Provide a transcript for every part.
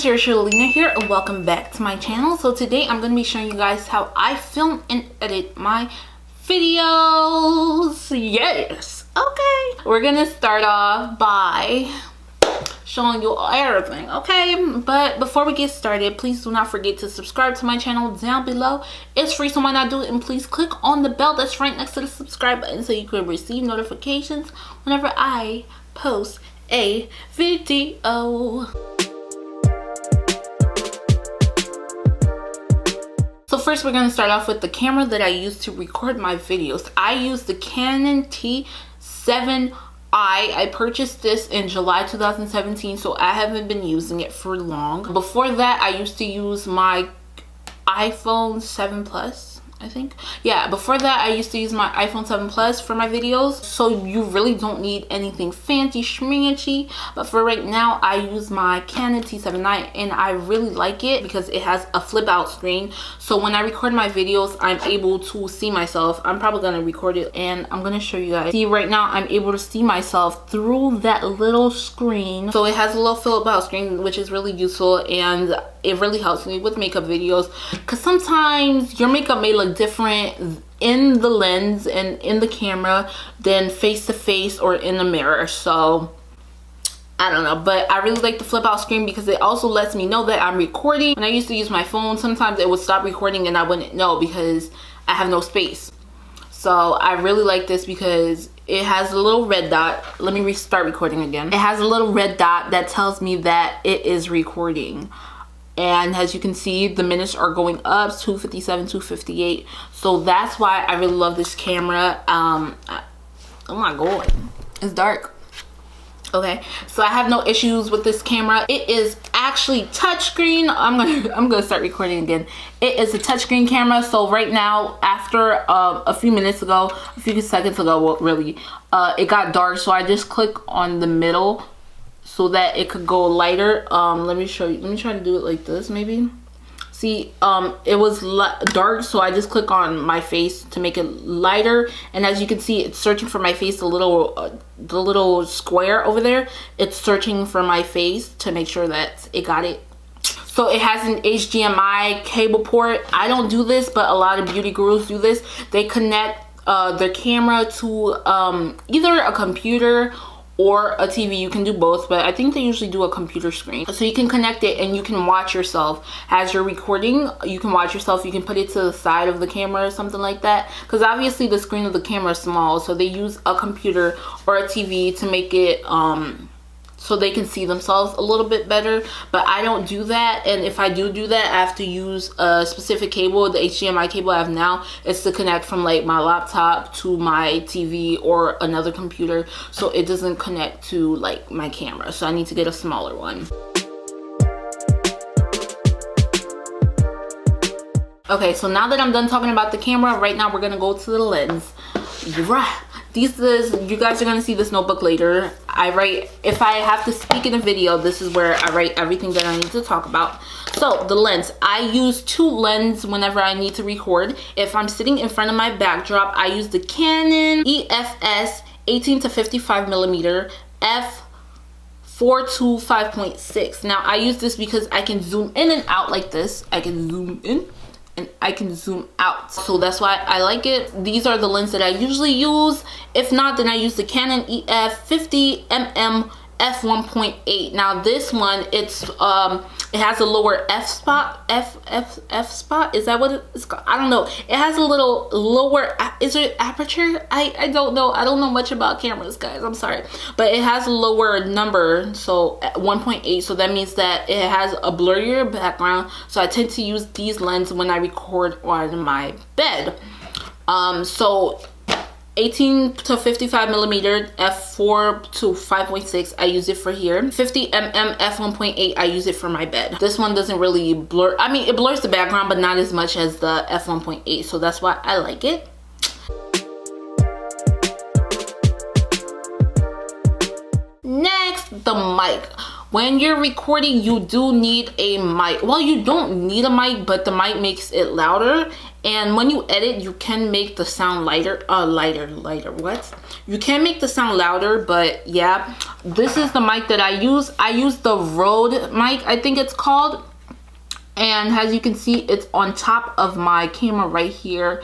your Shalina here and welcome back to my channel. So today I'm going to be showing you guys how I film and edit my videos. Yes. Okay. We're going to start off by showing you everything, okay? But before we get started, please do not forget to subscribe to my channel down below. It's free, so why not do it? And please click on the bell that's right next to the subscribe button so you can receive notifications whenever I post a video. So first we're going to start off with the camera that I use to record my videos. I use the Canon T7i. I purchased this in July 2017, so I haven't been using it for long. Before that, I used to use my iPhone 7 Plus, I think. Yeah, before that, I used to use my iPhone 7 Plus for my videos. So you really don't need anything fancy schmancy. But for right now, I use my Canon T7i, and I really like it because it has a flip out screen. So when I record my videos, I'm able to see myself. I'm probably going to record it and I'm going to show you guys. See, right now, I'm able to see myself through that little screen. So it has a little flip out screen, which is really useful, and it really helps me with makeup videos because sometimes your makeup may look different in the lens and in the camera than face to face or in the mirror. So I don't know, but I really like the flip out screen because it also lets me know that I'm recording. When I used to use my phone, sometimes it would stop recording and I wouldn't know because I have no space. So I really like this because it has a little red dot. Let me restart recording again. It has a little red dot that tells me that it is recording. And as you can see, the minutes are going up, 257, 258. So that's why I really love this camera. Oh my god, it's dark. Okay, so I have no issues with this camera. It is actually touchscreen. I'm gonna start recording again. It is a touchscreen camera. So right now, after a few minutes ago, a few seconds ago, well, really, it got dark. So I just click on the middle so that it could go lighter. Let me show you. Let me try to do it like this, maybe. See, it was dark, so I just click on my face to make it lighter. And as you can see, it's searching for my face. The little square over there, it's searching for my face to make sure that it got it. So it has an HDMI cable port. I don't do this, but a lot of beauty gurus do this. They connect their camera to either a computer or a TV. You can do both, but I think they usually do a computer screen. So you can connect it and you can watch yourself as you're recording. You can watch yourself. You can put it to the side of the camera or something like that, because obviously the screen of the camera is small, so they use a computer or a TV to make it so they can see themselves a little bit better. But I don't do that, and if I do that, I have to use a specific cable. The HDMI cable I have now is to connect from like my laptop to my TV or another computer, so it doesn't connect to like my camera. So I need to get a smaller one. Okay, so now that I'm done talking about the camera, right now we're gonna go to the lens. You guys are gonna see this notebook later. I write, if I have to speak in a video, this is where I write everything that I need to talk about. So the lens, I use two lenses whenever I need to record. If I'm sitting in front of my backdrop, I use the Canon EFS 18 to 55 millimeter f4 to 5.6. Now I use this because I can zoom in and out like this. I can zoom in and I can zoom out, so that's why I like it. These are the lenses that I usually use. If not, then I use the Canon EF 50mm f1.8. Now this one, it has a lower f spot. F spot, is that what it's called? I don't know. It has a little lower, is it aperture? I don't know. I don't know much about cameras, guys, I'm sorry, but it has a lower number, so 1.8. so that means that it has a blurrier background. So I tend to use these lenses when I record on my bed. So 18 to 55 millimeter f4 to 5.6, I use it for here. 50mm f1.8, I use it for my bed. This one doesn't really blur. I mean, it blurs the background, but not as much as the f1.8, so that's why I like it. Next, the mic. When you're recording, you do need a mic. Well, you don't need a mic, but the mic makes it louder. And when you edit, you can make the sound lighter, you can make the sound louder, but yeah, this is the mic that I use. I use the Rode mic, I think it's called. And as you can see, it's on top of my camera right here,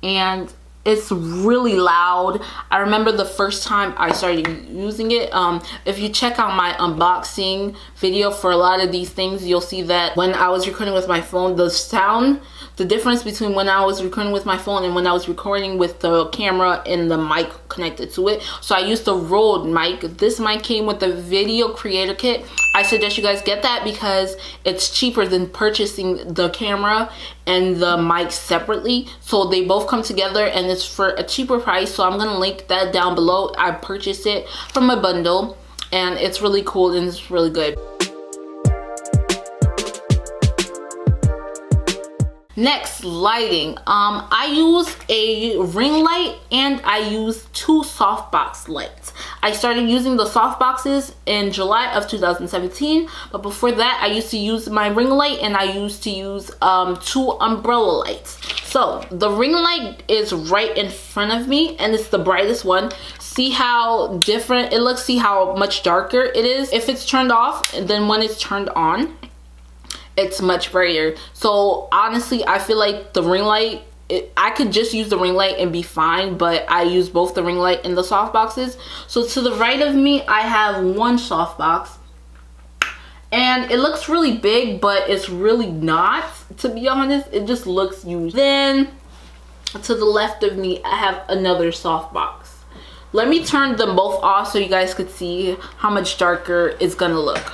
and it's really loud. I remember the first time I started using it. If you check out my unboxing video for a lot of these things, you'll see that when I was recording with my phone, the sound, the difference between when I was recording with my phone and when I was recording with the camera and the mic connected to it. So I used the Rode mic. This mic came with the video creator kit. I suggest you guys get that because it's cheaper than purchasing the camera and the mic separately. So they both come together and it's for a cheaper price. So I'm gonna link that down below. I purchased it from a bundle and it's really cool and it's really good. Next, lighting. I use a ring light and I use 2 softbox lights. I started using the softboxes in July of 2017, but before that I used to use my ring light and I used to use 2 umbrella lights. So the ring light is right in front of me and it's the brightest one. See how different it looks, see how much darker it is if it's turned off than when it's turned on. It's much brighter. So honestly, I feel like the ring light, I could just use the ring light and be fine, but I use both the ring light and the softboxes. So to the right of me, I have 1 softbox. And it looks really big, but it's really not, to be honest. It just looks huge. Then to the left of me, I have another softbox. Let me turn them both off so you guys could see how much darker it's gonna look.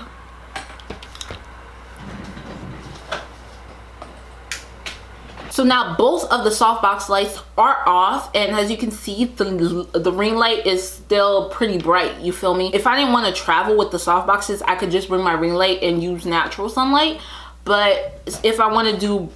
So now both of the softbox lights are off, and as you can see, the ring light is still pretty bright, you feel me? If I didn't want to travel with the softboxes, I could just bring my ring light and use natural sunlight. But if I want to do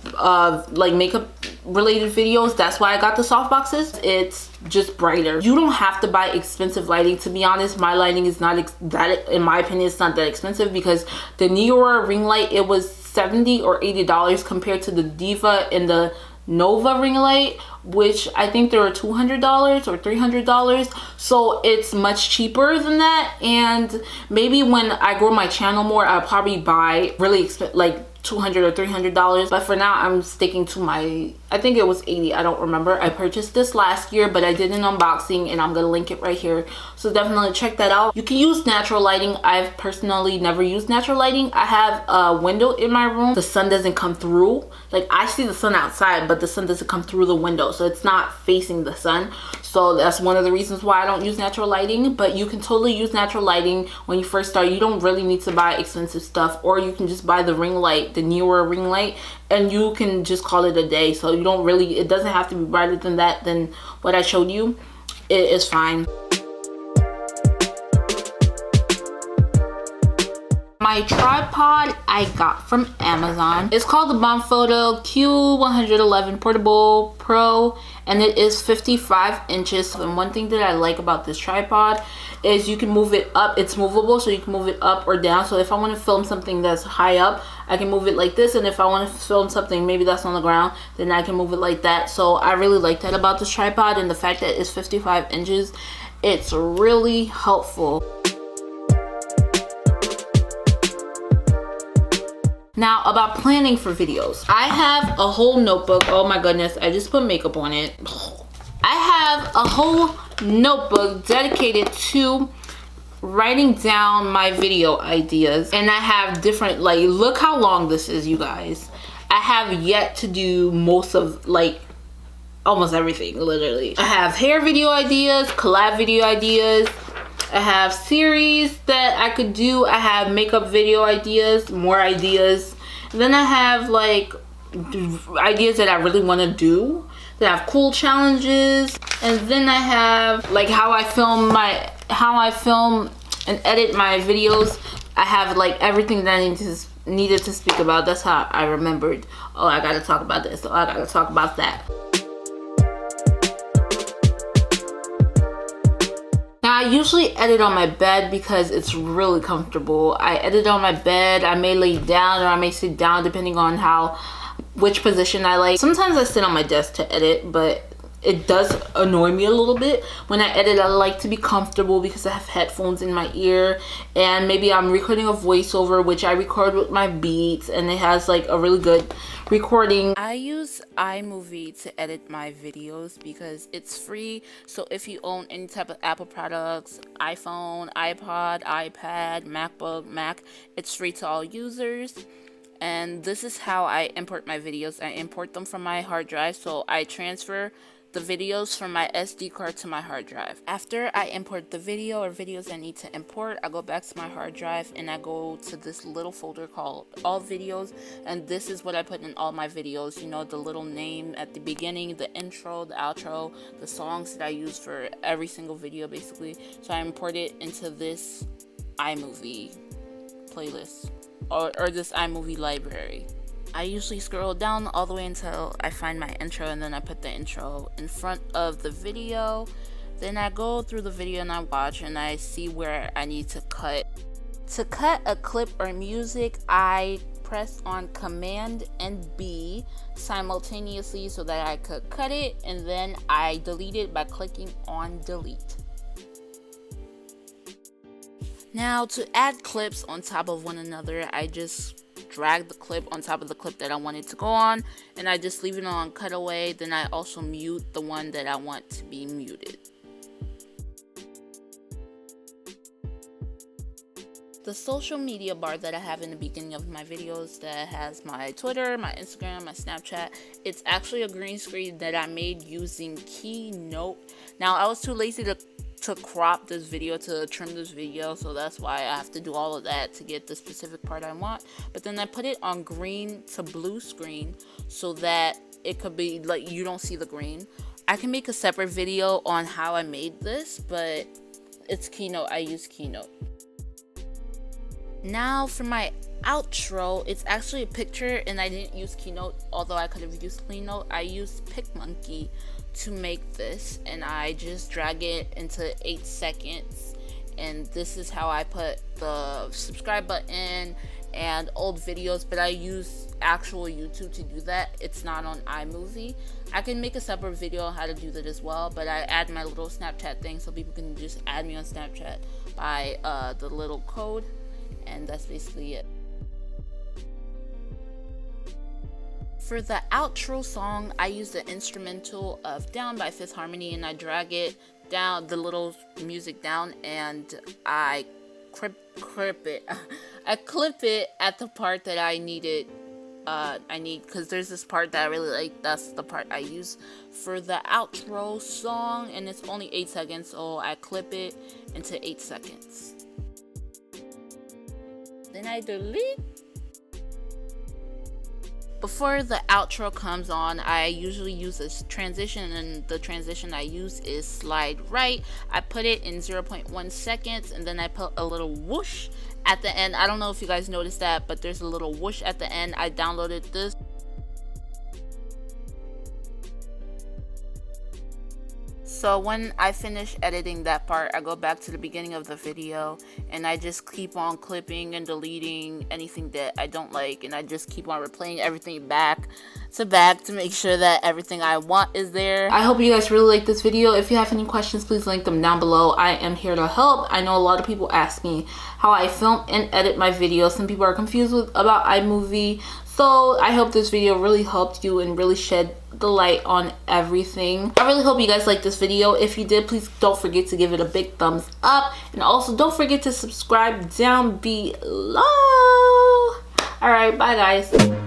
like makeup related videos, that's why I got the softboxes. It's just brighter. You don't have to buy expensive lighting. To be honest, my lighting is not that, in my opinion, it's not that expensive, because the Neora ring light, it was $70 or $80 compared to the Diva and the Nova ring light, which I think they were $200 or $300. So it's much cheaper than that. And maybe when I grow my channel more, I'll probably buy really expensive, like $200 or $300, but for now I'm sticking to my, I think it was $80, I don't remember. I purchased this last year, but I did an unboxing and I'm gonna link it right here, so definitely check that out. You can use natural lighting. I've personally never used natural lighting. I have a window in my room. The sun doesn't come through. Like, I see the sun outside, but the sun doesn't come through the window, so it's not facing the sun. So that's one of the reasons why I don't use natural lighting. But you can totally use natural lighting when you first start. You don't really need to buy expensive stuff, or you can just buy the ring light, the Neora ring light, and you can just call it a day. So you don't really, it doesn't have to be brighter than that, than what I showed you. It is fine. My tripod I got from Amazon. It's called the Bonfoto Q111 Portable Pro, and it is 55 inches. And one thing that I like about this tripod is you can move it up. It's movable, so you can move it up or down. So if I want to film something that's high up, I can move it like this, and if I want to film something maybe that's on the ground, then I can move it like that. So I really like that about this tripod, and the fact that it's 55 inches, it's really helpful. Now, about planning for videos. I have a whole notebook. Oh my goodness, I just put makeup on it. I have a whole notebook dedicated to writing down my video ideas. And I have different, like, look how long this is, you guys. I have yet to do most of, like, almost everything, literally. I have hair video ideas, collab video ideas. I have series that I could do. I have makeup video ideas, more ideas. And then I have like ideas that I really want to do. Then I have cool challenges. And then I have like how I film and edit my videos. I have like everything that I needed to speak about. That's how I remembered. Oh, I gotta talk about this. Oh, I gotta talk about that. Now, I usually edit on my bed because it's really comfortable. I edit on my bed. I may lay down or I may sit down depending on how which position I like. Sometimes I sit on my desk to edit, but it does annoy me a little bit. When I edit, I like to be comfortable because I have headphones in my ear, and maybe I'm recording a voiceover, which I record with my Beats, and it has like a really good recording. I use iMovie to edit my videos because it's free. So if you own any type of Apple products, iPhone, iPod, iPad, MacBook, Mac, it's free to all users. And this is how I import my videos. I import them from my hard drive, so I transfer the videos from my SD card to my hard drive. After I import the video or videos I need to import, I go back to my hard drive and I go to this little folder called all videos, and this is what I put in all my videos. You know, the little name at the beginning, the intro, the outro, the songs that I use for every single video basically. So I import it into this iMovie playlist or this iMovie library. I usually scroll down all the way until I find my intro, and then I put the intro in front of the video. Then I go through the video and I watch and I see where I need to cut. To cut a clip or music, I press on Command and B simultaneously so that I could cut it, and then I delete it by clicking on delete. Now, to add clips on top of one another, I just drag the clip on top of the clip that I want it to go on, and I just leave it on cutaway. Then I also mute the one that I want to be muted. The social media bar that I have in the beginning of my videos that has my Twitter, my Instagram, my Snapchat, it's actually a green screen that I made using Keynote. Now, I was too lazy to crop this video, to trim this video, so that's why I have to do all of that to get the specific part I want. But then I put it on green to blue screen so that it could be like you don't see the green. I can make a separate video on how I made this, but it's Keynote. I use Keynote. Now for my outro, it's actually a picture, and I didn't use Keynote, although I could have used Keynote. I used PicMonkey to make this, and I just drag it into 8 seconds, and this is how I put the subscribe button and old videos, but I use actual YouTube to do that. It's not on iMovie. I can make a separate video on how to do that as well, but I add my little Snapchat thing so people can just add me on Snapchat by the little code, and that's basically it. For the outro song, I use the instrumental of Down by Fifth Harmony, and I drag it down, the little music down, and I clip it. I clip it at the part that I needed. Because there's this part that I really like. That's the part I use for the outro song, and it's only 8 seconds, so I clip it into 8 seconds. Then I delete. Before the outro comes on, I usually use a transition, and the transition I use is slide right. I put it in 0.1 seconds, and then I put a little whoosh at the end. I don't know if you guys noticed that, but there's a little whoosh at the end. I downloaded this. So when I finish editing that part, I go back to the beginning of the video, and I just keep on clipping and deleting anything that I don't like, and I just keep on replaying everything back to make sure that everything I want is there. I hope you guys really like this video. If you have any questions, please link them down below. I am here to help. I know a lot of people ask me how I film and edit my videos. Some people are confused about iMovie. So I hope this video really helped you and really shed the light on everything. I really hope you guys liked this video. If you did, please don't forget to give it a big thumbs up, and also don't forget to subscribe down below. All right, bye guys.